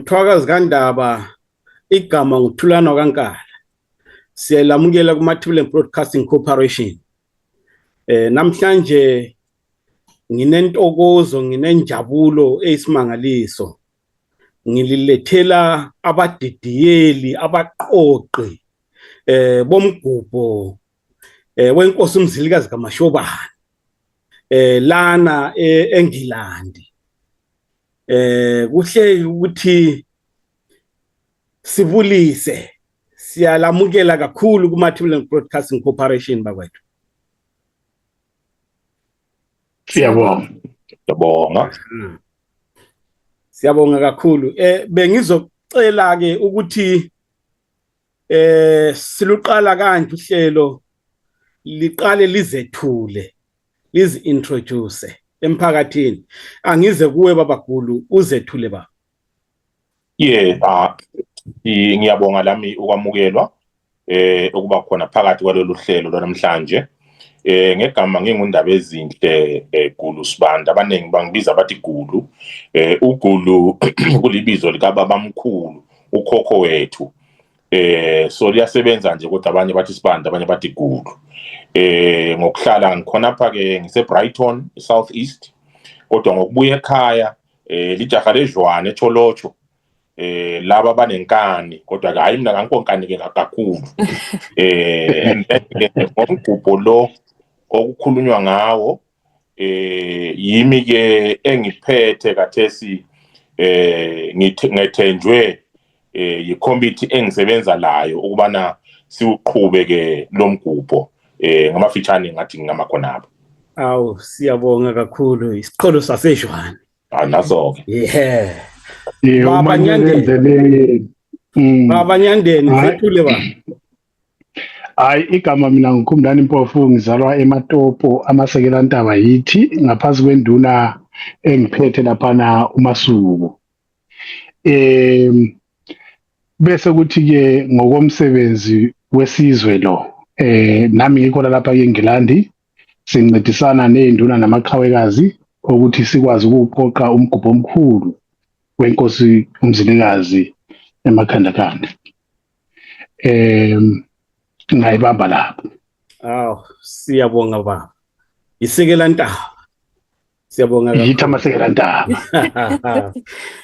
Mthwakazi kaNdaba, igama nguThulana kaNkala. Siyalamukela kuMathebula Broadcasting Corporation. Namhlanje nginentokozo, nginenjabulo eyisimangaliso. Ngililethela abadidiyeli, abaqoqi bomgubho wenkosi uMzilikazi kaMashobane lana eNgilandi. Kuhle ukuthi sibulise, siyalamukela kakhulu kuMathebula Broadcasting Corporation bakwethu. Siyabonga. Siyabonga kakhulu. Bengizocela ke ukuthi siluqala kanje uhlelo liqale lizethule, lizi-introduce emphakathini. Angize kuwe babagulu uzethule ba. Ngiyabonga lami ukwamukelwa ukuba khona phakathi kwalolu hlelo lwanamhlanje. Ngegama ngingundaba ezinhle Gulu Sibanda, abaningi bangibiza bathi Gulu. uGulu kulibizo lika babamkhulu, ukhokho wethu. So liyasebenza nje kodwa abanye bathi Sibanda, abanye bathi Gulu. Ngokuhlala ngikhona pha ke ngise-Brighton, South East, kodwa ngokubuya ekhaya lijaha lejwane eCholocho. Laba banenkani kodwa hayi mina ngankonkani ke kakhulu. Ngomgubho lo okukhulunywa ngawo yimi ke engiphethe kathesi ngithenjwe yi-committee engisebenza layo ukubana siuqhube ke lo mgubho ngamafitshane ngathi ngamakhonaba. Awu, siyabonga kakhulu isiqholo sasejwane. Naso ke. Baba Nyandeni zethule ba. Hayi, igama mina nguKhumdani Mpofu, ngizalwa eMatopo, amasekela ntaba yithi, ngaphansi kwenduna engiphethe laphana uMasuku. Bese kuthi ke ngokomsebenzi wesizwe lo, nami ngikhona lapha eNgilandi, sincedisana nezinduna namaqhawekazi ukuthi sikwazi ukuqoqa umgubho omkhulu wenkosi uMzilikazi eMakhandakanda. Ngayibamba lapho. Awu, siyabonga baba. Isekela ntaba. Siyabonga kakhulu. Yithi amasekela ntaba.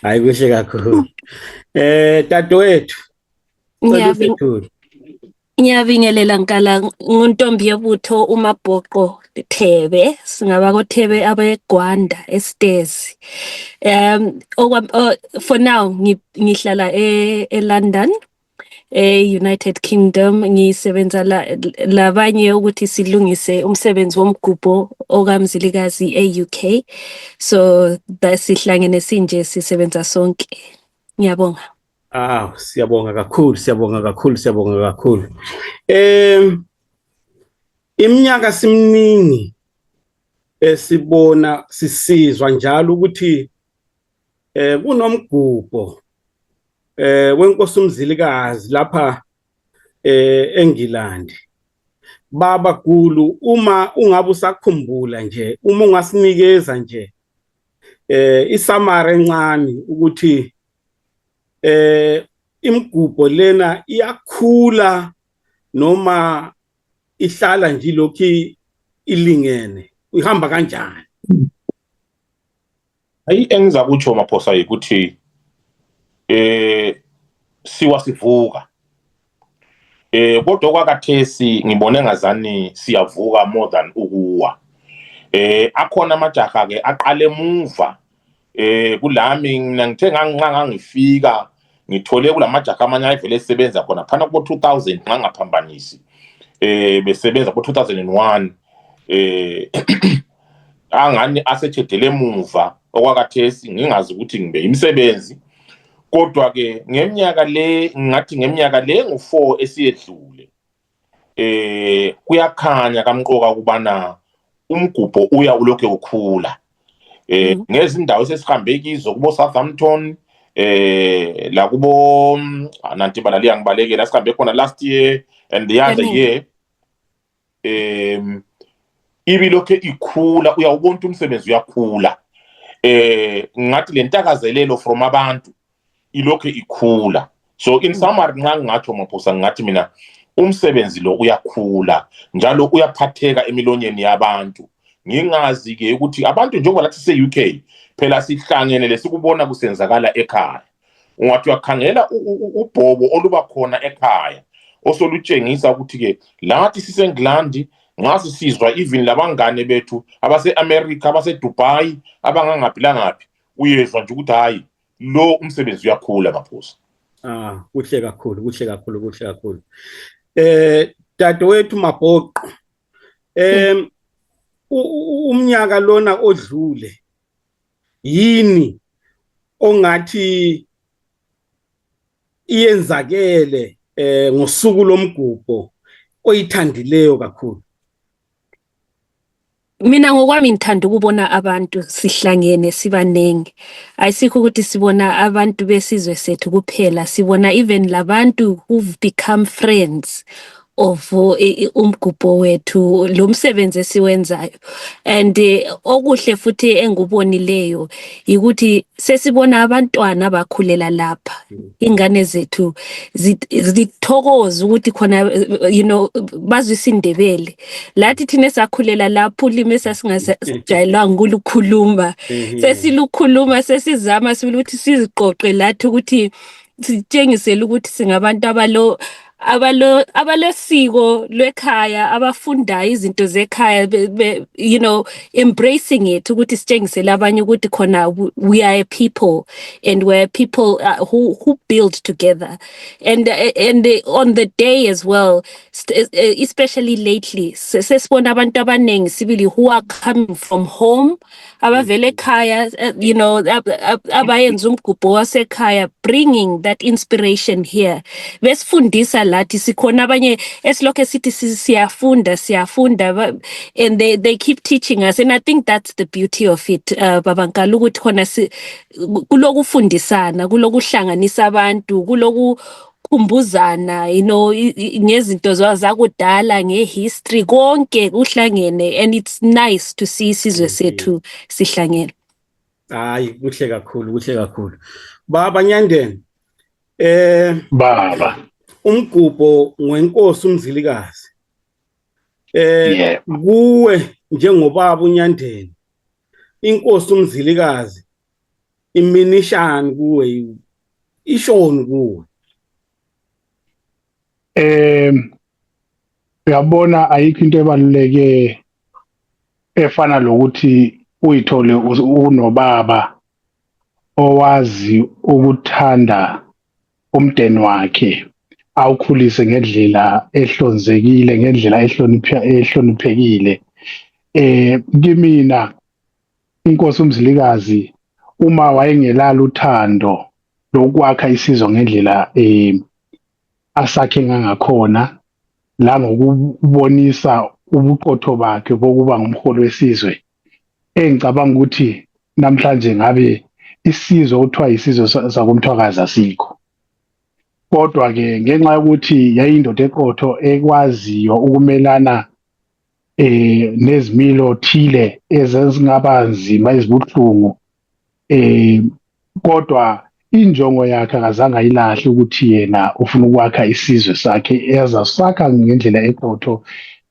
Hayi kuhle kakhulu. Dadewethu. Ngiyabingelela Nkala, nguntombi yebutho uMabhoqo Thebe, singaba koThebe abeGwanda eStairs. For now ngihlala eLondon, United Kingdom. Ngisebenza labanye ukuthi silungise umsebenzi womgubho okaMzilikazi e-UK. So sihlangene sinje sisebenza sonke. Ngiyabonga. Siyabonga kakhulu, siyabonga kakhulu, siyabonga kakhulu. Iminyaka simningi sibona sisizwa njalo ukuthi kunomgubho wenkosi uMzilikazi lapha eNgilandi. Baba Gulu, uma ungabe usakhumbula nje, uma ungasinikeza nje isamara encane ukuthi imgubho lena iyakhula noma ihlala nje lokhu ilingene, ihamba kanjani? Hayi, engizakutsho Maphosa ukuthi sivuka. Kodwa kwakathesi ngibone ngazani siyavuka more than ukuwa. Akhona amajaha ke aqale emuva kulami, mina ngithe ngangifika ngithole kulamajaha amanye ayevele esebenza khona phana ku 2000 ngangaphambanisi. Besebenza ku 2001 angani asethedele emuva okwakathesi ngingazi ukuthi ngibe imisebenzi. Kodwa ke ngeminyaka le ngu4 esiyedlule kuyakhanya kamqoka ukubana umgubho uya ulokho ukukhula. Ngezindawo esesihambe kizo kubo Southampton, la kubo Nantibala liyangibalekela sihambe khona last year and the other year. Ibilokho ikhula, uyawubona umsebenzi uyakhula. Ngathi lentakazelelo from abantu ilokho ikhula. So in summary nxa ngingatsho Maphosa ngathi mina umsebenzi lo uyakhula njalo uyaphatheka emilonyeni yabantu. Ngingazi ke ukuthi abantu njengoba lathi se-UK phela sihlangene lesikubona kusenzakala ekhaya. Ungathi uyakhangela ubhobo oluba khona ekhaya osolutshengisa ukuthi ke lathi siseNgilandi ngasi sizwa even labangane bethu abase-America abase-Dubai abangangaphi langaphi uyezwa nje ukuthi hayi lo umsebenzi uyakhula Maphosa. Kuhle kakhulu, kuhle kakhulu, kuhle kakhulu. Dadewethu Mabhoqo, umnyaka lona odlule yini ongathi iyenzakele ngosuku lomgubho oyithandileyo kakhulu? Mina ngokwami ngithanda ukubona abantu sihlangene sibanengi. Ayisikho ukuthi sibona abantu besizwe sethu kuphela, sibona even labantu who've become friends of umgubho wethu lo msebenzi esiwenzayo. And okuhle futhi engubonileyo ukuthi sesibona abantwana bakhulela lapha. Ingane zethu zithokoza ukuthi khona bazwisa indebele. Lathi thina sakhulela lapho ulimi esasingajayelanga ukulukhuluma. Sesilukhuluma sesizama sibili ukuthi siziqoqe lathi ukuthi sitshengisele ukuthi singabantu abalesiko lwekhaya abafundayo izinto zekhaya embracing it ukuthi sitshengisele abanye ukuthi khona we are a people and we're a people who build together and on the day as well, especially lately sesibona abantu abanengi sibili who are coming from home abavele ekhaya abayenza umgubho wasekhaya, bringing that inspiration here. Besifundisa lathi sikhona abanye esilokho sithi siyafunda and they keep teaching us, and I think that's the beauty of it. Babankala ukuthi khona kulokufundisana, kulokuhlanganisa abantu, kulokukhumbuzana ngezinto zakudala, ngehistory, konke kuhlangene, and it's nice to see isizwe sethu sihlangene. Hayi kuhle kakhulu, kuhle kakhulu. Baba Nyandeni, baba umgubho ngwenkosi uMzilikazi. Kuwe njengobaba uNyandeni, inkosi uMzilikazi iminishani kuwe, ishoni kuwe? Uyabona ayikho into ebaluleke efana lokuthi uyithole unobaba owazi ukuthanda umndeni wakhe, awukhulise ngendlela ehlonzekile, ngendlela ehloniphekile. Kimina inkosi uMzilikazi uma wayengelala uthando lokwakha isizwe ngendlela asakhe ngakhona, la ngokubonisa ubuqotho bakhe bokuba ngumholi wesizwe, engicabanga ukuthi namhlanje ngabe isizwe uthiwa isizwe sakomthwakazi asikho. Kodwa ke ngenxa yokuthi yayindoda eqotho ekwaziyo ukumelana nezimilo thile ezingaba nzima ezibuhlungu, kodwa injongo yakhe akazange ayilahle ukuthi yena ufuna ukwakha isizwe sakhe ezasakha ngendlela eqotho.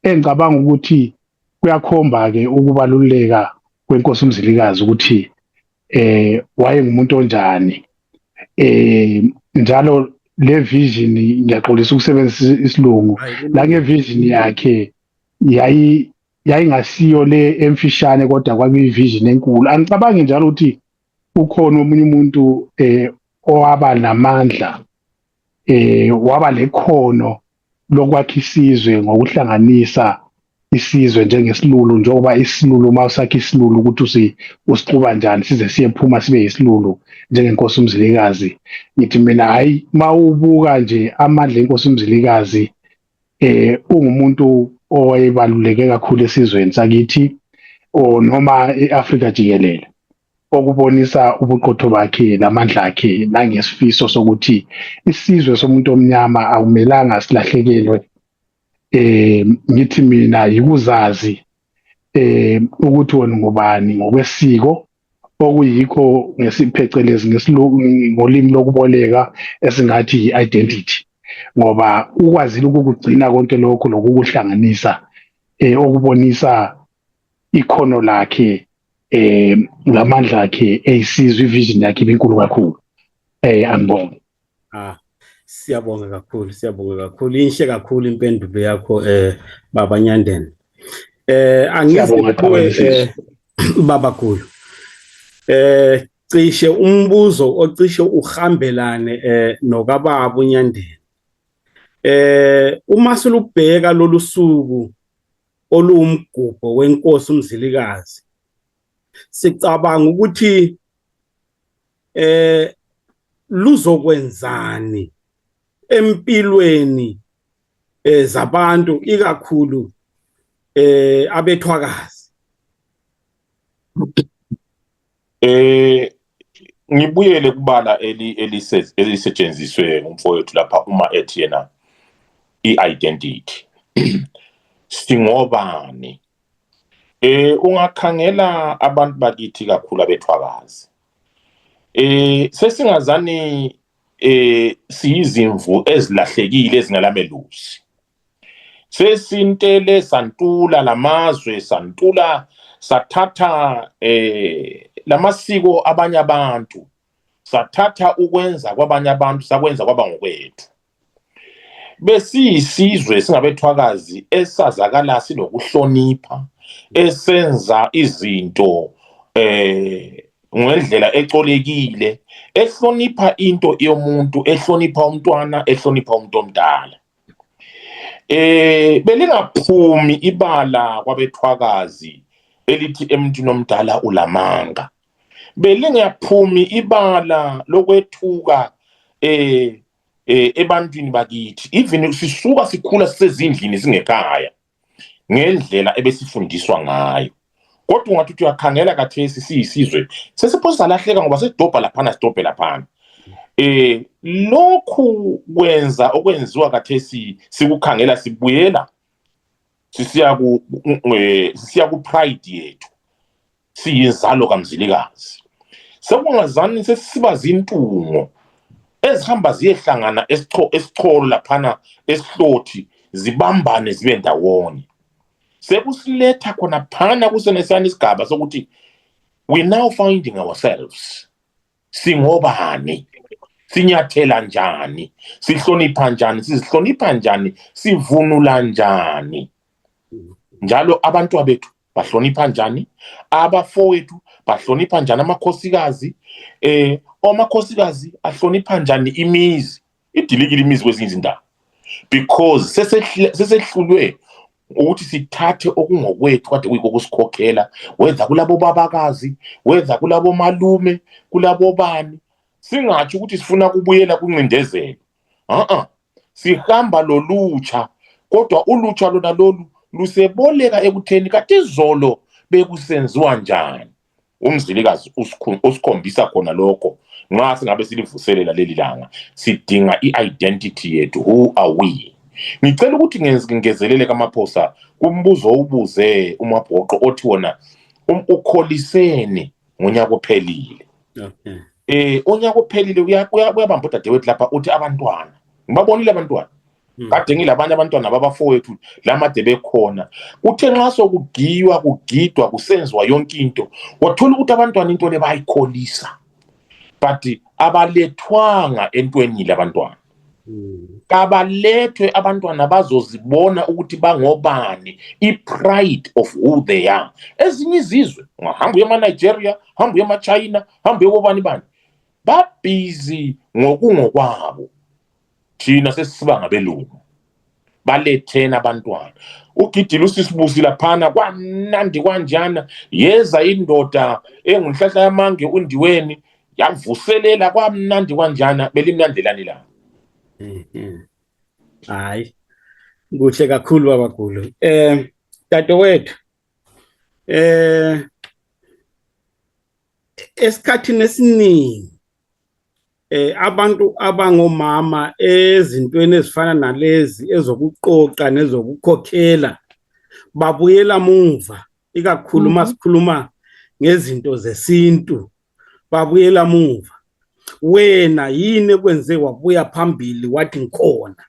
Engicabanga ukuthi kuyakhomba ke ukubaluleka kwenkosi uMzilikazi ukuthi wayengumuntu onjani, njalo le vision, ngiyaxolisa ukusebenzisa isilungu, la ngevision yakhe yayingasiyo le emfishane kodwa kwakuyivision enkulu. Angicabangi njalo ukuthi ukhona omunye umuntu owaba namandla waba lekhono lokwakha isizwe ngokuhlanganisa isizwe njengesilulu, njengoba isilulu mawusakha isilulu ukuthi usixuba njani size siyephuma sibe isilulu njengenkosi uMzilikazi. Ngithi mina hayi mawubuka nje amandla enkosi uMzilikazi ungumuntu owayebaluleke kakhulu esizweni sakithi noma eAfrika jikelele, okubonisa ubuqotho bakhe namandla akhe nangesifiso sokuthi isizwe somuntu omnyama akumelanga silahlekelwe. Ngithi mina yikuzazi ukuthi wena ngubani ngokwesiko, okuyikho ngesiphecelezi ngesilungu ngolimi lokuboleka esingathi identity, ngoba ukwazile ukugcina konke lokho lokuhlanganisa okubonisa ikhono lakhe ngamandla akhe eyisizwe ivision yakhe inkulu kakhulu. Angibonge. Siyabonga kakhulu, inhle kakhulu impendulo yakho Baba Nyandeni. Angize Baba Gulu. Cishe umbuzo ocishe uhambelane nokababa uNyandeni. Uma silubheka lolu suku olumgubho wenkosi uMzilikazi, sicabanga ukuthi luzokwenzani empilweni zabantu ikakhulu abethwakazi. Ngibuyele kubala elisetshenziswe umfowethu lapha uma ethi yena i-identity. Singobani? Ungakhangela abantu bakithi kakhulu abethwakazi. Sesingazani siyizimvu ezilahlekile ezingalamelusi. Sesintele santula lamazwe, santula sathatha lamasiko abanye abantu, sathatha ukwenza kwabanye abantu sakwenza kwaba ngokwethu. Besiyisizwe singabethwakazi esazakala sinokuhlonipha, esenza izinto ngendlela ecolekile, ehlonipha into yomuntu, ehlonipha umntwana, ehlonipha umuntu omdala. Belingaphumi ibala kwabethwakazi elithi emntwini omdala ulamanga. Belingaphumi ibala lokwethuka ebantwini bakithi, even sisuka sikhula sisezindlini singekhaya ngendlela ebesifundiswa ngayo. Kodwa ungathi uthi uyakhangela kathesi siyisizwe sesiphosa lahleka ngoba sedobha laphana sidobhe laphana. Lokhu kwenza okwenziwa kathesi sikukhangela sibuyela sisiya ku pride yethu, siyizalo kaMzilikazi. Sekungazani sesiba zintungo ezihamba ziyehlangana esicholo laphana esihlothi zibambane zibe ndawonye. Sekusiletha khona phana kusenesana isigaba sokuthi we now finding ourselves. Singobani? Sinyathela njani? Sihlonipha njani? Sizihlonipha njani? Sivunula njani? Njalo abantu abethu bahlonipha njani? Abafowethu bahlonipha njani amakhosikazi? Amakhosikazi ahlonipha njani imizi? Idilikile imizi kwezinye izindawo. Because sesehlulwe ukuthi sithathe okungokwethu kade kuyiko kusikhokhela, whether kulabo babakazi, whether kulabo malume, kulabo bani. Singathi ukuthi sifuna kubuyela kuncindezelo. Sihamba lolutsha, kodwa ulutsha lona lolu luseboleka ekutheni kade izolo bekusenziwa njani. UMzilikazi usikhombisa khona lokho. Nxa singabe silivuselela leli langa, sidinga i-identity yethu. Who are we? Ngicela ukuthi ngezelele kaMaphosa kumbuzo ubuze uMabhoqo othi wona ukholiseni ngonyaka ophelile. Onyaka ophelile uyabamba udadewethu lapha uthi abantwana. Ngibabonile abantwana. Kade ngilabanye abantwana babafowethu lamade bekhona. Uthe nxa sokugiywa kugidwa kusenziwa yonke into, wathola ukuthi abantwana into le bayikholisa. But abalethwanga entweni labantwana. Kabalethwe abantwana bazozibona ukuthi bangobani, i-pride of who they are. Ezinye izizwe, hambu yema Nigeria, hambu yema China, hambu yobani bani, babhizi ngokungokwabo. Thina sesiba ngabelungu. Balethena abantwana. Ugidile usisibusi laphana kwamnandi kanjana, yeza indoda engunhlahla yamange undiweni, yavuselela kwamnandi kanjana, belimnandelani la. Hayi, kuhle kakhulu Baba Gulu. Dadewethu, esikhathini esiningi abantu abangomama ezintweni ezifana nalezi ezokuqoqa nezokukhokhela babuyela muva, ikakhulu masikhuluma ngezinto zesintu babuyela muva. Wena yini ekwenze wabuya phambili wathi ngikhona?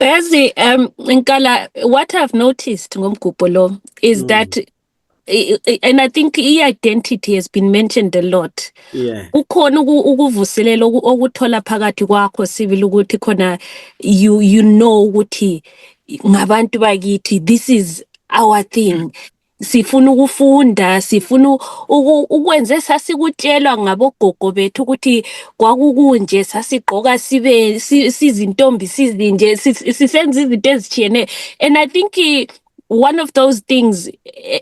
Bezi, Nkala, what I've noticed ngomgubho lo is that, and I think i-identity has been mentioned a lot. Yeah. Ukhona ukuvuselela okuthola phakathi kwakho sibili ukuthi khona you know ukuthi ngabantu bakithi, this is our thing. Sifuna ukufunda, sifuna ukwenze sasikutshelwa ngabogogo bethu ukuthi kwakukunje, sasigqoka sibe sizintombi sizinje, sisenza izinto ezithiyene. And I think one of those things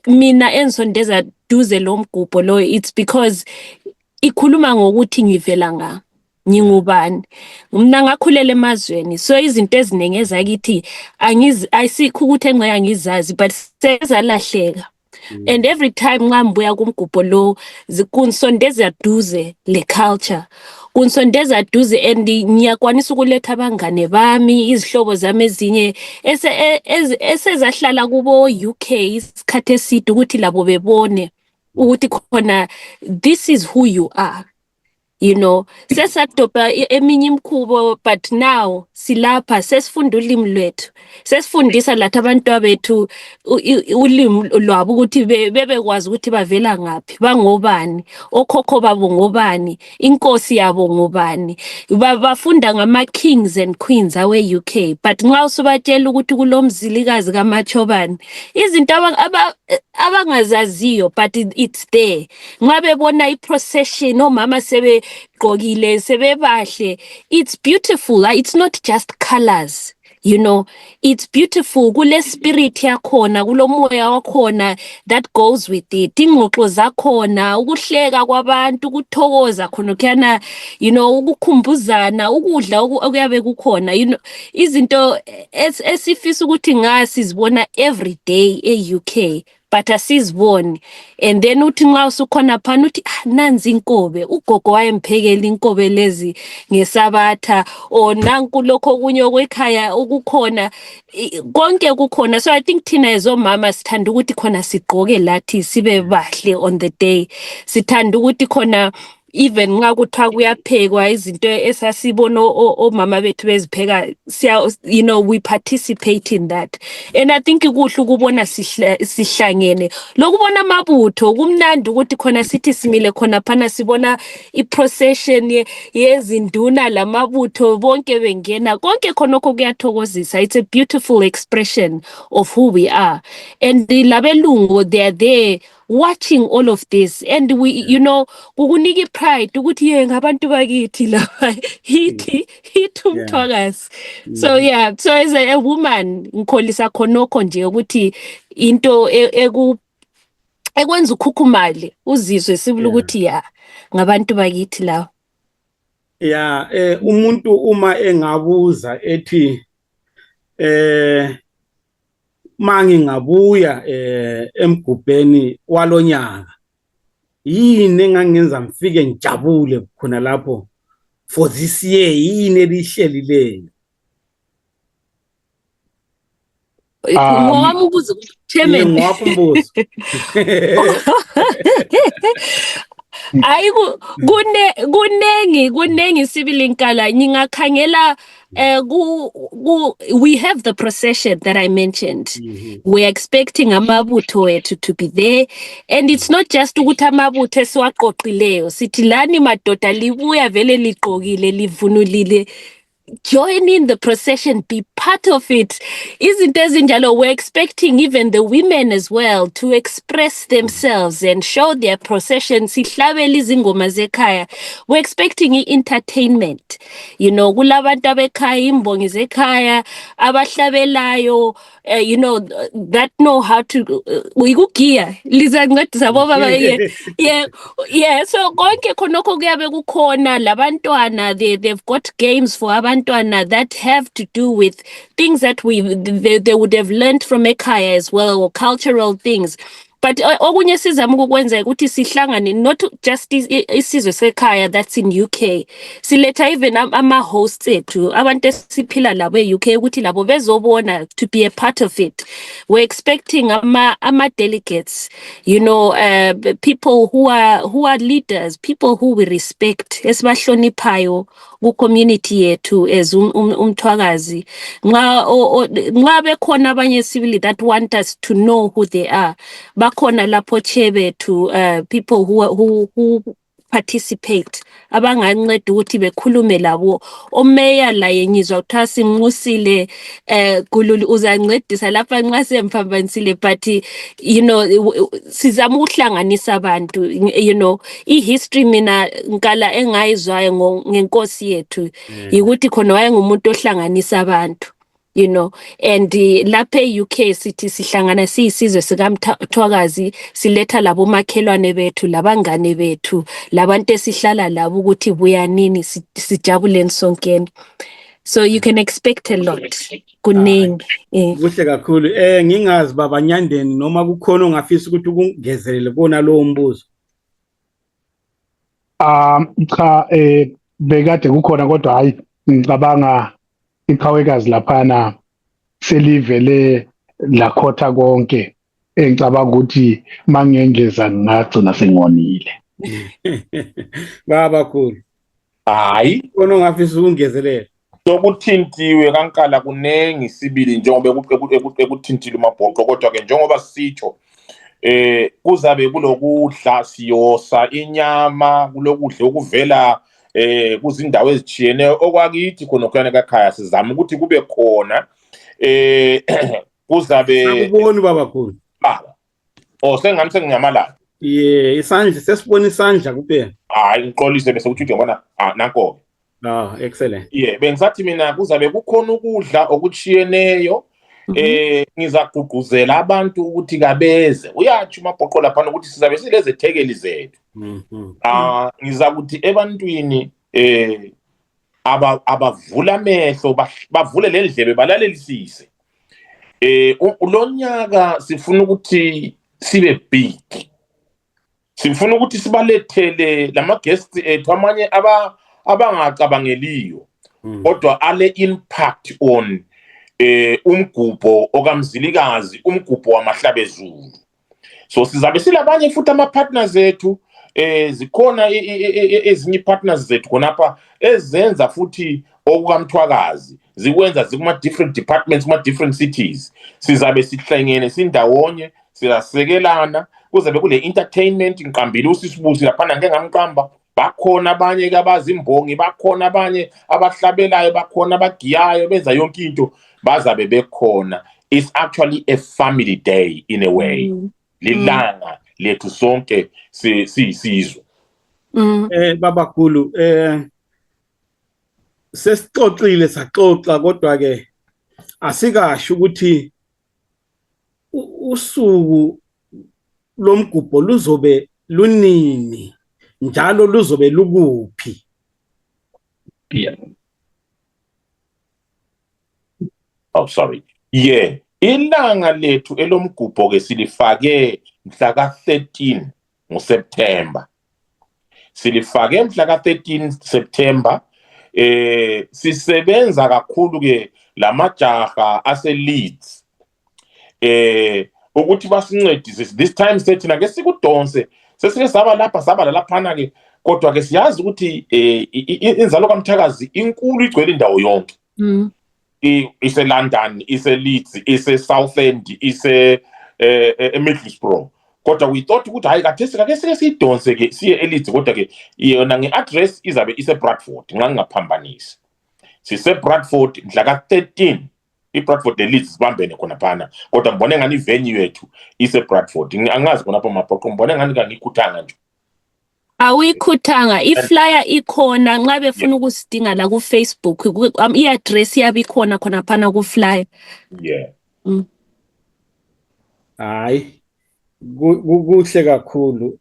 mina ensondeza duze lo mgubho lo, it's because ikhuluma ngokuthi ngivela nga ngingubani. Mina ngakhulela emazweni, so izinto eziningi ezakithi ayisikho ukuthi engeke angizazi, but sezalahleka. And every time ngambuya kumgubho lo kunsondeza duze le culture, kunsondeza duze, and ngiyakwanisa ukuletha abangane bami, izihlobo zami ezinye esezahlala kubo UK isikhathi eside ukuthi labo bebone ukuthi khona this is who you are. You know, sesadobha eminye imkhubo, but now silapha sesifunda ulimi lwethu, sesifundisa lathi abantu bethu ulimi lwabo ukuthi bebekwazi ukuthi bavela ngaphi, bangobani, okhokho babo ngobani, inkosi yabo ngobani. Bafunda ngama kings and queens awe UK, but nxa usubatshela ukuthi kulomzilikazi kaMachobane, izinto abangazaziyo, but it's there. Nxa bebona i-procession omama gqokile sebebahle, it's beautiful. It's not just colors, you know, it's beautiful. Kule spirit yakhona, kulo moya wakhona that goes with it. Ingxoxo zakhona, ukuhleka kwabantu, ukuthokoza khona kuyana, you know, ukukhumbuzana, ukudla okuyabe kukhona, you know, izinto esifisa ukuthi ngasizibona every day e-UK, but asiziboni. And then uthi nxa usukhona phana uthi nanzi inkobe, ugogo wayemphekela inkobe lezi ngesabatha, o nanku lokho kunye okwekhaya okukhona, konke kukhona. So I think thina ezomama sithanda ukuthi khona sigqoke lathi sibe bahle on the day, sithanda ukuthi khona even nxa kuthiwa kuyaphekwa izinto esasibona omama bethu bezipheka, you know, we participate in that. And I think kuhle ukubona sihlangene, lokubona amabutho kumnandi ukuthi khona sithi simile khona phana sibona i-procession yezinduna lamabutho bonke bengena, konke khonokho kuyathokozisa. It's a beautiful expression of who we are, and labelungu, they are there watching all of this, and we, you know, kukunika pride ukuthi ye ngabantu bakithi lapha hithi umthwakazi. So yeah, so as a woman ngikholisa khonokho nje ukuthi into ekwenza ukhukhumale uzizwe sibula ukuthi ya ngabantu bakithi la. Yeah, umuntu uma engabuza ethi mangi ngabuya emgubheni walonyaka, yini engangenza mfike ngijabule khona lapho for this year, yini elihlelileyo? Ngowami ubuzo chairman, ngowakho umbuzo. Ayi kunengi sibili Nkala, ngingakhangela we have the procession that I mentioned. We're expecting amabutho wethu to be there, and it's not just ukuthi amabutho esiwaqoqileyo sithi lani madoda libuya vele liqokile livunulile. Join in the procession, be part of it. Izinto ezinjalo, we're expecting even the women as well to express themselves and show their procession. Sihlabele izingoma zekhaya. We're expecting entertainment. You know, kulabantu abekhaya, imbongi zekhaya, abahlabelayo, you know, that know how to uyikugiya. Liza ngodisa boba yeah. So konke khonokho kuyabe kukhona labantwana, they've got games for abantwana that have to do with things that they would have learned from ekhaya as well, or cultural things. but okunye sizama ukukwenza ukuthi sihlangane not just isizwe sekhaya that's in UK, siletha even ama-hosts ethu, abantu esiphila labo e-UK ukuthi labo bezobona, to be a part of it. We're expecting ama-delegates, you know, people who are leaders, people who we respect, esibahloniphayo ku-community yethu as umthwakazi. Nxa bekhona abanye sibili that want us to know who they are, bakhona lapho chebe to people who participate, abanganceda ukuthi bekhulume labo. Omeya la yenyizwa ukuthi simnqusile Gululu uzancedisa lapha nxa semphambanisile, but you know sizama ukuhlanganisa abantu, you know history mina ngala engayizwayo ngenkosi yethu ukuthi khona wayengumuntu ohlanganisa abantu, you know, and lapha e-UK sithi sihlangana siyisizwe sikaMthwakazi, siletha labo makhelwane bethu, labangane bethu, labantu esihlala labo ukuthi buya nini sijabuleni sonkeni. So you can expect a lot. Kuningi. Kuhle kakhulu. Ngingazi baba Nyandeni noma kukhona ongafisa ukuthi ukungezelele kona lowo mbuzo. Cha bekade kukhona kodwa hayi ngicabanga iqhawekazi laphana selivele lakhotha konke engicabanga ukuthi mangengeza ngagcina sengonile. Baba khulu. Hayi Khona ongafisa ukungezelela. Sokuthintiwe kankala kunengi sibili njengoba ekuthintile umabhoqo, kodwa ke njengoba sisitsho kuzabe kulokudla siyosa inyama, kulokudla okuvela kuzindawo ezitshiyeneyo okwakithi khona khona ekhaya sizama ukuthi kube khona kuzabe akuboni baba khulu baba sengani senginyamalala isandla sesibona isandla kuphela. Hayi ngiqolise bese uthi uyabona nanko. Excellent. Bengisathi mina kuzabe kukhona ukudla okuchiyeneyo ngizagqugquzela abantu ukuthi kabeze. Uyathi umabhoqo lapha ukuthi sizabe sileze thekeli zethu. Ngizakuthi ebantwini abavula amehlo bavule lendlebe balalelisise. Ulonyaka sifuna ukuthi sibe big. Sifuna ukuthi sibalethele lama guests ethu amanye abangacabangeliyo kodwa ale impact on umgubho okamzilikazi, umgubho wamahlabezulu. So sizabe silabanye futhi ama partners ethu zikhona ezinye partners zethu khonapha ezenza futhi okukaMthwakazi, zikwenza zikuma different departments, kuma different cities. Sizabe sihlangene sindawonye, siyasekelana, kuzabe kule entertainment ngiqambile usisibusi laphana ngeke ngamqamba. Bakhona abanye abazi imbongi, bakhona abanye abahlabelayo, bakhona abagiyayo, benza yonke into bazabe bekhona. It's actually a family day in a way. Lilanga lethu sonke siyizwe. Baba khulu sesixoxile saxoxa kodwa ke asikasho ukuthi usuku lomgubho luzobe lunini, njalo luzobe lukuphi. Sorry. Ilanga lethu elomgubho ke silifake mhla ka-13 ngoSeptember. Silifake mhla ka-13 September. Sisebenza kakhulu ke lamajaha ase-Leeds. Ukuthi basincedise this time sethina ke sikudonse sesike saba laphana ke, kodwa ke siyazi ukuthi inzalo kaMthwakazi inkulu igcwele indawo yonke. Ise London, ise Leeds, ise Southend, ise Middlesbrough. Kodwa we thought ukuthi hayi kake sike sidonse ke siye eLeeds, kodwa ke yona ngeaddress izabe ise Bradford ngingaphambanisi. Sise Bradford mhla ka-13 iBradford neLeeds sibambene khona phana, kodwa ngibone ngani venue yethu ise Bradford. Angazi khona lapha mabhoqo, ngibone ngani ngikhuthanga nje. Awuyikhuthanga, iflyer ikhona nxa befuna ukusidinga la ku Facebook, i-address yabe ikhona khona phana ku flyer. Hayi kuhle kakhulu.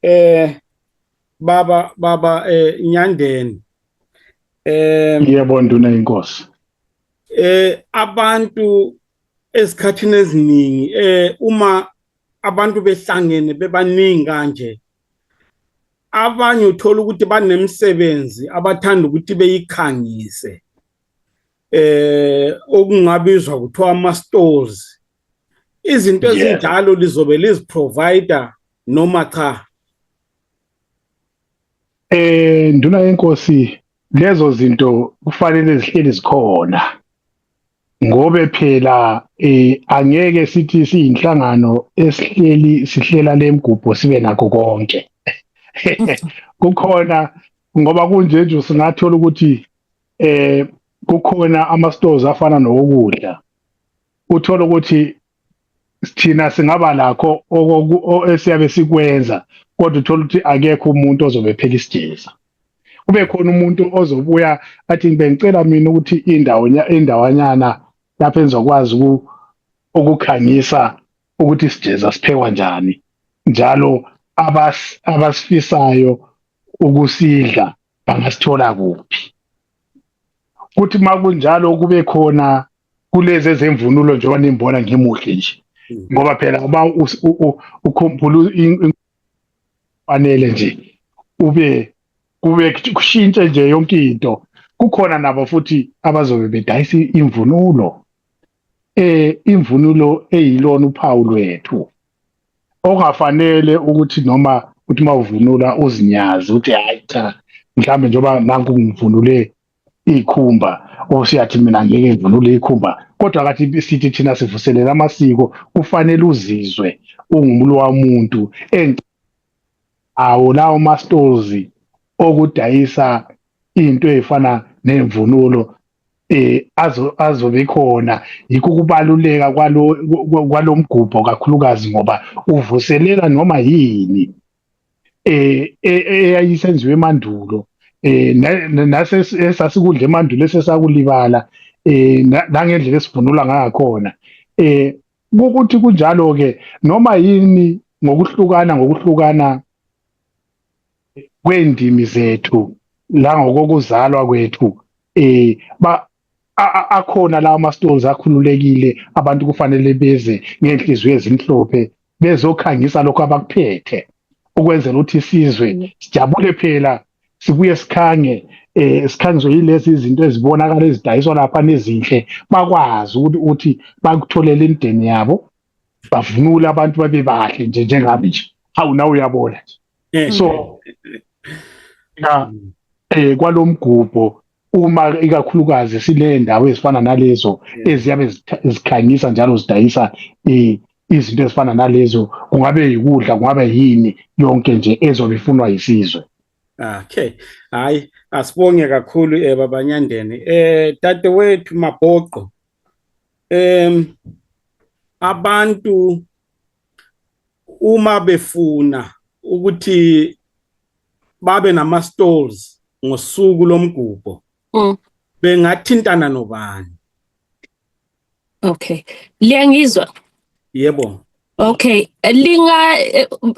Baba Nyandeni. Yebo Nduna inkosi. Abantu esikhathini eziningi uma abantu behlangene bebaningi kanje, abanye uthola ukuthi banemsebenzi abathanda ukuthi beyikhangise, okungabizwa kuthiwa ama-stores. Izinto ezinjalo lizobe liziprovider noma cha? Nduna yenkosi, lezo zinto kufanele zihleli zikhona, ngobe phela angeke sithi siyinhlangano esihleli sihlela lemgubho sibe nakho konke. Kukhona, ngoba kunje nje singathola ukuthi kukhona ama-stores afana nokudla, uthola ukuthi thina singaba lakho esiyabe sikwenza, kodwa uthola ukuthi akekho umuntu ozobe phela isijeza. Kube khona umuntu ozobuya athi bengicela mina ukuthi indawanyana lapho enizokwazi ukukhangisa ukuthi isijeza siphekwa njani, njalo abasifisayo ukusidla bangasithola kuphi. Kuthi makunjalo kube khona kulezi ezemvunulo njengoba nimbona ngimuhle nje, ngoba phela uma ukhumbula fanele nje kube kushintshe nje yonke into. Kukhona nabo futhi abazobe bedayisa imvunulo, imvunulo eyilona uphawu lwethu, ongafanele ukuthi noma uthi mawuvunula uzinyazi uthi hayi cha, mhlambe njengoba nanku ngivunule ikhumba osiyathi mina ngeke ngivunule ikhumba, kodwa kathi sithi thina sivuselela amasiko, kufanele uzizwe ungumlo wamuntu awo lawo ma-stores okudayisa into ezifana nemvunulo azobe khona. Yikho kubaluleka kwalomgubho kakhulukazi, ngoba uvuselela noma yini eyayisenziwe emandulo, nasesasikudla emandulo esesakulibala, nangendlela esivunula ngakhona. Ukuthi kunjalo-ke noma yini ngokuhlukana kwendimi zethu la ngokokuzalwa kwethu, akhona lawo ama-stores akhululekile. Abantu kufanele beze ngenhliziyo ezimhlophe bezokhangisa lokho abakuphethe, ukwenzela ukuthi isizwe sijabule, phela sibuye sikhange, sikhangiswe yilezi izinto ezibonakala ezidayiswa lapha nezinhle, bakwazi ukuthi bakutholele imindeni yabo, bavunule abantu babe bahle nje njengabi nje. Hawu, nawe uyabona nje. So kwalomgubho, uma ikakhulukazi sile ndawo ezifana nalezo eziyabe zikhangisa njalo zidayisa izinto ezifana nalezo, kungabe yikudla, kungabe yini yonke nje ezobe ifunwa yisizwe. Okay, hayi, asibonge kakhulu Baba Nyandeni. Dadewethu Mabhoqo, abantu uma befuna ukuthi babe nama-stores ngosuku lomgubho, bengathintana nobani? Okay, liyangizwa? Yebo. Okay,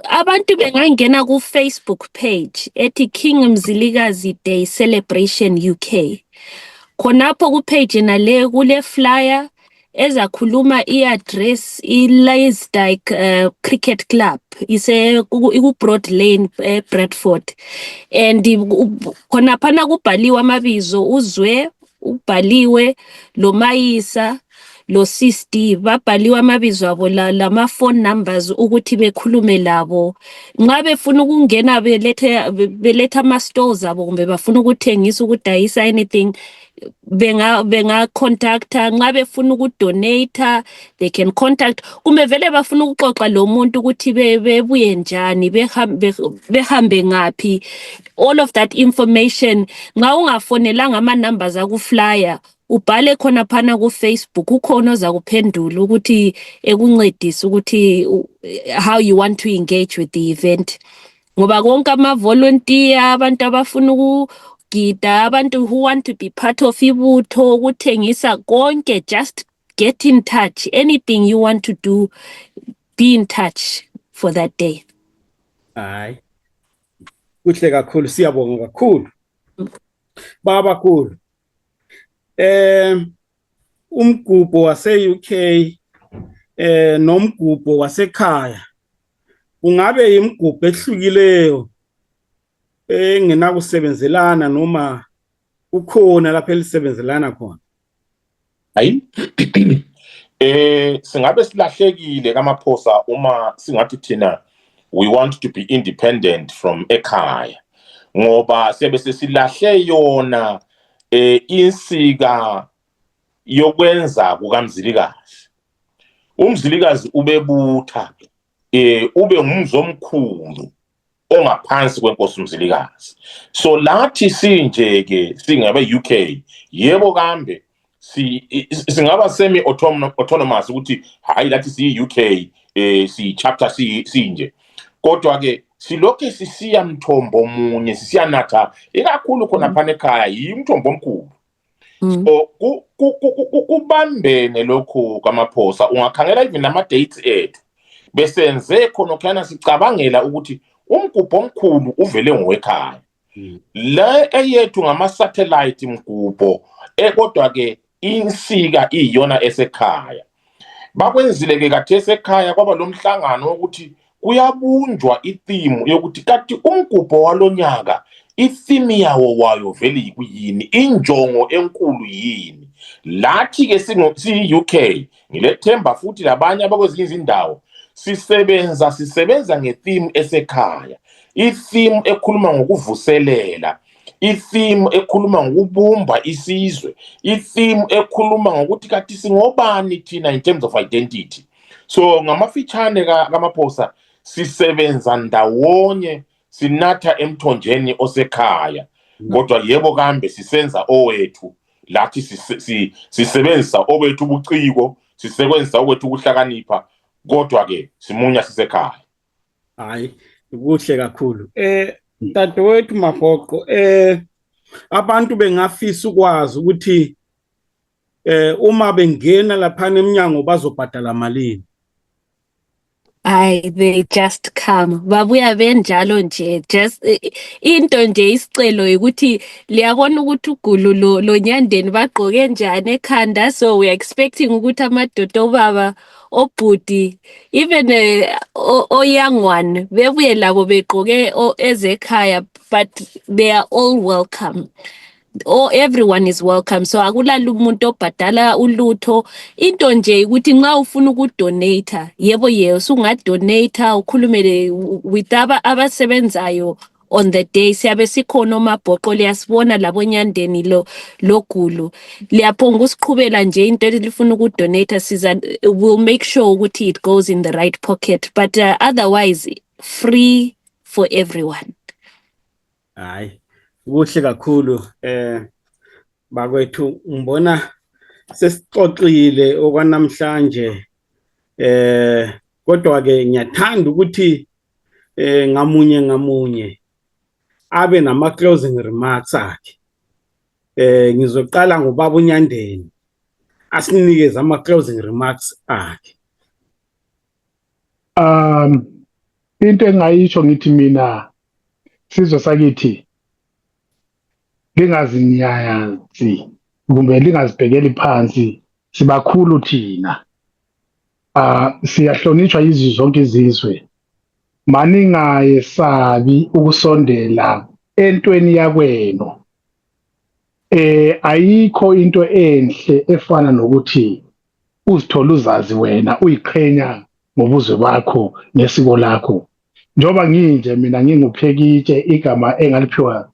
abantu bengangena ku Facebook page ethi King Mzilikazi Day Celebration UK. Khonapho ku page nale kule flyer ezakhuluma i-address i-Leisdyke Cricket Club iku Broad Lane Bradford, and khonaphana kubhaliwe amabizo, uZwe ubhaliwe, lo Mayisa, lo Sisti babhaliwe amabizo abo, lama phone numbers ukuthi bekhulume labo nxa befuna ukungena beletha ama-stores abo, kumbe bafuna ukuthengisa, ukudayisa anything, benga contacta. Nxa befuna ukudonate they can contact, kumbe vele bafuna ukuxoxa lo muntu ukuthi bebuye njani, behambe ngaphi, all of that information. Nxa ungafonelanga ama-numbers akuflyer, ubhale khona phana ku Facebook, ukhona oza kuphendula ukuthi ekuncedise ukuthi how you want to engage with the event. Ngoba konke ama-volunteer, abantu abafuna ukugida, abantu who want to be part of ibutho, ukuthengisa konke, just get in touch. Anything you want to do, be in touch for that day. Hayi, kuhle kakhulu, siyabonga kakhulu baba khulu. Umgubho wase UK nomgubho wasekhaya kungabe imigubho ehlukileyo engenakusebenzelana noma ukhona lapha elisebenzelana khona? Hayi. Singabe silahlekile kaMaphosa uma singathi thina we want to be independent from ekhaya, ngoba siyabe sesilahle yona insika yokwenza kukaMzilikazi. UMzilikazi ubebutha ube ngumzomkhulu ongaphansi kwenkosi uMzilikazi. So lathi sinje ke singabe UK, yebo kambe singaba semi autonomous ukuthi hayi lathi si UK si chapter sinje, kodwa ke silokhe sisiya mthombo munye, sisiyanatha ikakhulu khona phana ekhaya yimthombo omkhulu. So kubambene lokho kaMaphosa, ungakhangela even nama dates ethu besenze khona khona sicabangela ukuthi umgubho omkhulu uvele ngowekhaya. Le eyethu ngama satellite mgubho kodwa ke insika iyona esekhaya. Bakwenzile ke kade esekhaya kwaba lomhlangano ukuthi kuyabunjwa itheme yokuthi kanti umgubho walonyaka itheme yawo wayo vele yikuyini, injongo enkulu yini. Lathi ke si-UK ngilethemba futhi labanye abakwezinye izindawo sisebenza ngetheme esekhaya, itheme ekhuluma ngokuvuselela, itheme ekhuluma ngokubumba isizwe, itheme ekhuluma ngokuthi kanti singobani thina in terms of identity. So ngamafitshane kaMaphosa sisebenza ndawonye, sinatha emthonjeni osekhaya, kodwa yebo kambe sisenza owethu. Lathi sisebenzisa owethu ubuciko, sisebenza owethu ukuhlakanipha, kodwa ke simunya sisekhaya. Hayi, kuhle kakhulu. Dadewethu Mafoqo, abantu bengafisa ukwazi ukuthi uma bengena lapha eminyango bazobhadala malini? They just come. Babuya benjalo nje, just into nje isicelo ukuthi liyabona ukuthi uGulu lo Nyandeni bagqoke njani ekhanda, so we are expecting ukuthi amadoda obaba obhudi even o young one bebuye labo begqoke ezekhaya, but they are all welcome. Everyone is welcome, so akulala umuntu obhadala ulutho. Into nje ukuthi nxa ufuna ukudonate, yebo sungadonate, ukhulumele with abasebenzayo on the day. Siyabe sikhona oMabhoqo, liyasibona labo Nyandeni lo Gulu, liyaphonga usiqhubela nje into elifuna ukudonate, we'll make sure ukuthi it goes in the right pocket, but otherwise free for everyone. Hayi, kuhle kakhulu. Bakwethu ngibona sesixoxile okwanamhlanje, kodwa ke ngiyathanda ukuthi ngamunye abe nama closing remarks akhe. Ngizoqala ngobaba uNyandeni asinikeze ama closing remarks akhe. Into engayisho ngithi mina sizwe sakithi lingazinyayazi kumbe lingazibhekeli phansi, sibakhulu thina. Siyahlonishwa izizwe zonke izizwe, maningayesabi ukusondela entweni yakwenu. Ayikho into enhle efana nokuthi uzithola uzazi wena uyiqhenya ngobuzwe bakho nesiko lakho. Njoba nginje mina nginguphekitshe, igama engaliphiwa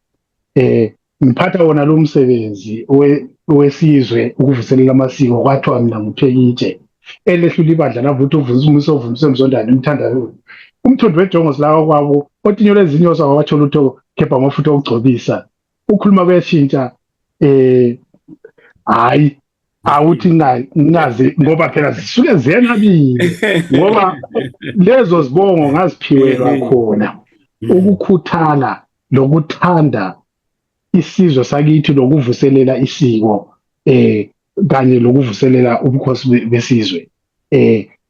ngiphatha wona lo msebenzi wesizwe ukuvuselela amasiko, kwathiwa mina nguphekitshe elehlula ibandla lavuthi uvunisa emzondane umthandayo. Umthondo wejongosi lawa kwabo otinyo lezinyosi wawatsho lutho khepha amafutha okugcobisa, ukhuluma kuyashintsha. Hayi awuthi ngazi ngoba phela zisuke zenabile, ngoba lezo zibongo ngaziphiwelwa khona ukukhuthala lokuthanda isizwe sakithi lokuvuselela isiko kanye lokuvuselela ubukhosi besizwe.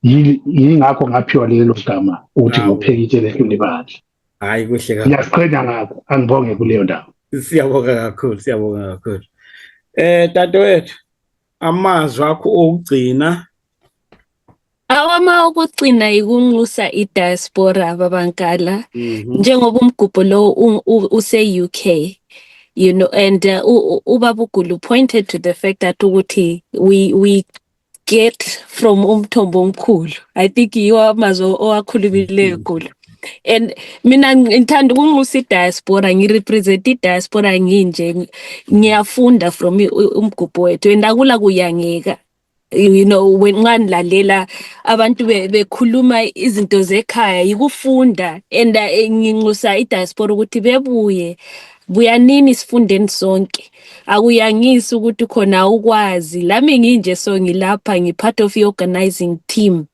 Yingakho ngaphiwa lelo gama ukuthi ngophekitshe lehlule ibandla. Hayi, kuhle kakhulu. Ngiyasiqhenya ngakho, angibonge kuleyo ndawo. Siyabonga kakhulu, siyabonga kakhulu. Dadewethu, amazwi akho okugcina Awama ukugcina ikunxusa i-diaspora babankala Mhm. njengoba umgubho lo use-UK, you know, and ubaba uGulu pointed to the fact that ukuthi we get from umthombo omkhulu. I think yiwo amazwi owakhulumileyo Gulu. And mina ngithanda ukunxusa i-diaspora, ngirepresent i-diaspora nginje, ngiyafunda from umgubho wethu and akula kuyangeka. You know, when ngilalela abantu bekhuluma izinto zekhaya yikufunda and nginxusa i-diaspora ukuthi bebuye buyanini sifundeni sonke, akuyangisi ukuthi khona ukwazi lami nginje, so ngilapha ngipart of i-organizing team,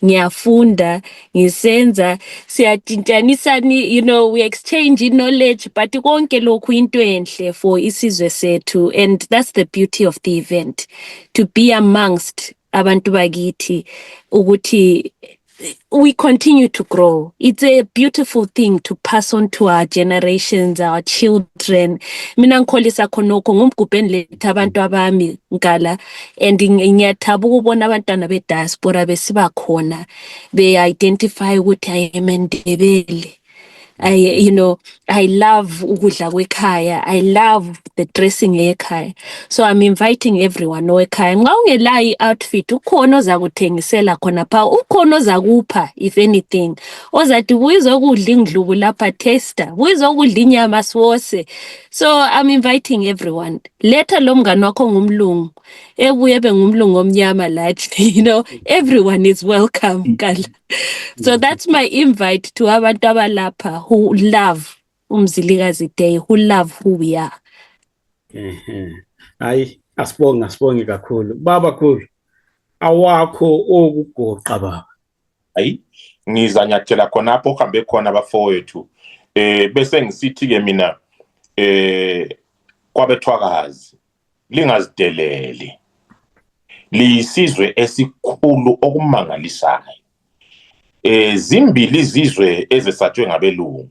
ngiyafunda ngisenza siyatshintshanisani, you know, we exchange knowledge, but konke lokhu into enhle for isizwe sethu, and that's the beauty of the event, to be amongst abantu bakithi ukuthi we continue to grow. It's a beautiful thing to pass on to our generations, our children. Mina ngikholisa khonokho ngumgubho engiletha abantu abami ngala, and ngiyathaba ukubona abantwana be-diaspora besiba khona be-identify ukuthi I am Ndebele. You know, I love ukudla kwekhaya. I love the dressing ekhaya. So I'm inviting everyone owekhaya. Nxa ungelayo i-outfit, ukhona ozakuthengisela khona pha, ukhona ozakupha if anything. Ozathi uyizokudla indlubu lapha tester, uyizokudla inyama siwose. So I'm inviting everyone. Letha lo mngani wakho ngumlungu, ebuye bengumlungu omnyama lathi, you know, everyone is welcome kala. So that's my invite to abantu abalapha who love uMzilikazi Day, who love who we are. Hayi, asibonge kakhulu. Baba Khulu, awakho okugoqa baba. Hayi, ngizanyathela khonapho uhambe khona abafowethu. Bese ngisithi ke mina kwabethwakazi lingazideleli. Liyisizwe esikhulu okumangalisayo. Zimbili izizwe ezesatshwe ngabelungu.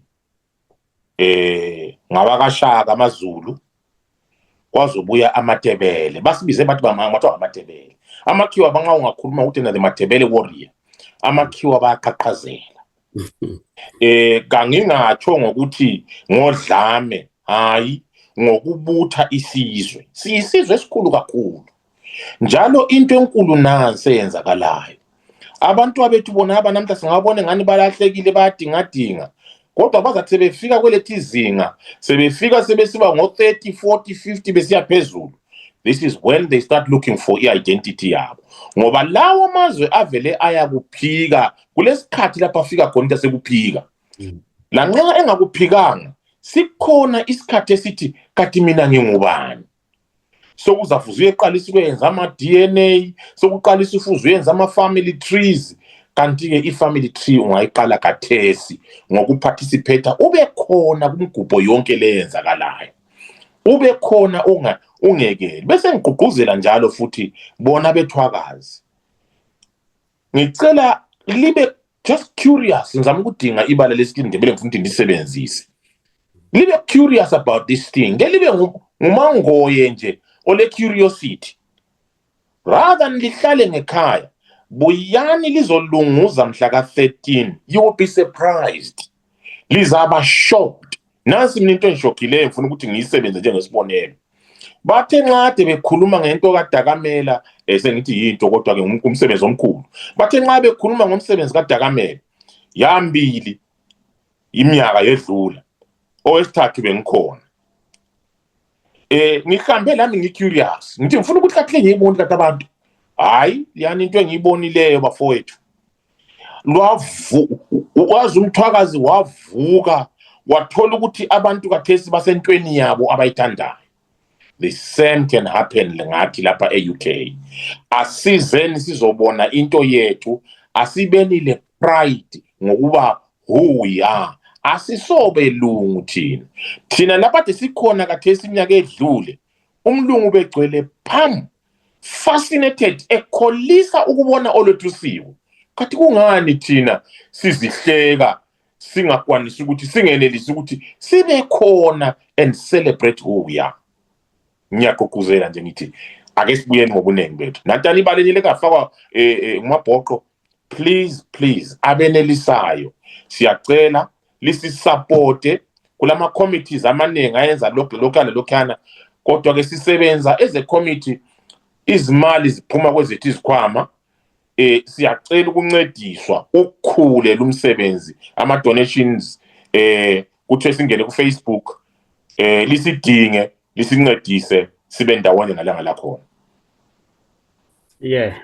Ngabakashaka amaZulu, kwazobuya amaTebele. Basibize bathi bamathiwa amaTebele. Amakhiwa banga ungakhuluma ukuthi na the Matebele warrior. Amakhiwa bayaqhaqhazela. Kangingatsho ngokuthi ngodlame, hayi, ngokubutha isizwe. Siyisizwe esikhulu kakhulu. Njalo into enkulu nansi eyenzakalayo. Abantu abethu bona abanamhla singabone ngani balahlekile bayadingadinga, kodwa bazathi sebefika kwelethi izinga, sebefika sebesiba ngo30 40 50 besiya phezulu. This is when they start looking for i-identity yabo, ngoba lawo amazwe avele ayakuphika kulesikhathi lapha afika khona into sekuphika. La nxa engakuphikanga sikhona isikhathi esithi kathi mina ngingubani. Sokuzafuza uyeqalisa ukwenza ama-DNA, sokuqalisa ufuza uyenza ama-family trees, kanti ke i-family tree ungayiqala kathesi ngokuparticipate, ube khona kumgubho yonke leyenzakalayo, ube khona ungekeli. Bese ngigqugquzela njalo futhi bona bethwakazi, ngicela libe just curious, ngizama ukudinga ibala lesindebele ngifuna ukuthi ndisebenzise. Libe curious about this thing, libe ngumangoye nje ole curiosity, rather than lihlale ngekhaya. Buyani lizolunguza mhla ka13, you will be surprised, lizaba shocked. Nansi mina into engishokileyo ngifuna ukuthi ngiyisebenze njengesibonelo. Bathe nxade bekhuluma ngento kaDakamela, sengithi yinto kodwa ke umsebenzi omkhulu. Bathe nxa bekhuluma ngomsebenzi kaDakamela yambili iminyaka yedlula, owesithathu bengikhona. Ngihambe lami ngicurious, ngithi ngifuna ukuthi kahle ngiyibone kathi abantu. Hayi, yani into engiyibonileyo bafowethu. Wazi umthwakazi wavuka, wathola ukuthi abantu kathesi basentweni yabo abayithandayo. The same can happen ngathi lapha e-UK. Asizeni sizobona into yethu, asibeni le pride ngokuba who we are. Asisobe lungu thina lapha sikhona kathesi iminyaka edlule, umlungu begcwele pam, fascinated, ekholisa ukubona olwethu siko. Kathi kungani thina sizihleka singakwanisi ukuthi singenelisi ukuthi sibe khona and celebrate who we are. Ngiyaqoquzela nje ngithi ake sibuyeni ngobunengi bethu. Nantani ibalelele kafakwa ngumabhoqo please abenelisayo siyacela lisisupporte kulama committees amaningi ayenza lokhana kodwa ke sisebenza as a committee izimali ziphuma kwezethu izikhwama siyacela ukuncediswa ukukhule lumsebenzi ama donations kuthi singene ku Facebook lisidinge lisincedise sibe ndawonye ngalanga lakhona. Yeah.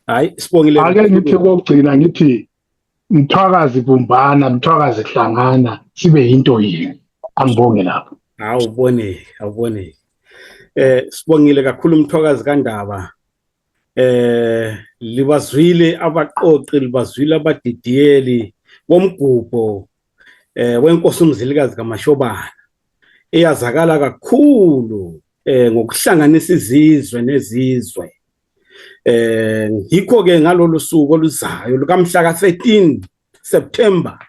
Hayi sibongile. Ake ngithi kokugcina ngithi Mthwakazi bumbana Mthwakazi hlangana sibe into yini. Angibonge lapho. Awubone. Sibongile kakhulu Mthwakazi kaNdaba. Libazwile abaqoqi libazwile abadidiyeli bomgubho wenkosi uMzilikazi kaMashobana eyazakala kakhulu ngokuhlanganisa izizwe nezizwe. Ngikho ke ngalolu suku oluzayo lukamhla ka13 September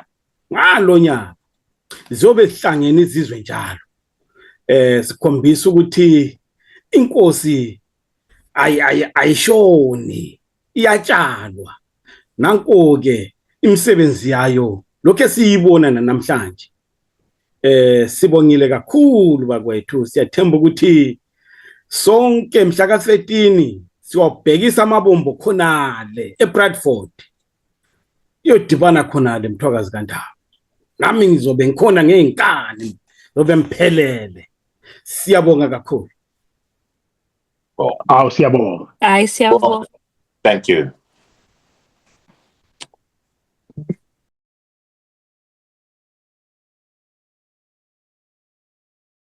ngalonyaka zizobe sihlangene izizwe njalo sikhombisa ukuthi inkosi ayishoni iyatshalwa nanko ke imisebenzi yayo lokho siyibona namhlanje. Sibongile kakhulu bakwethu siyathemba ukuthi sonke mhla ka13 siwabhekisa amabombo khonale eBradford iyodibana khonale Mthwakazi kaNdaba. Nami ngizobe ngikhona ngezinkani zobe mphelele. Siyabonga kakhulu. Siyabonga. Siyabonga. Thank you.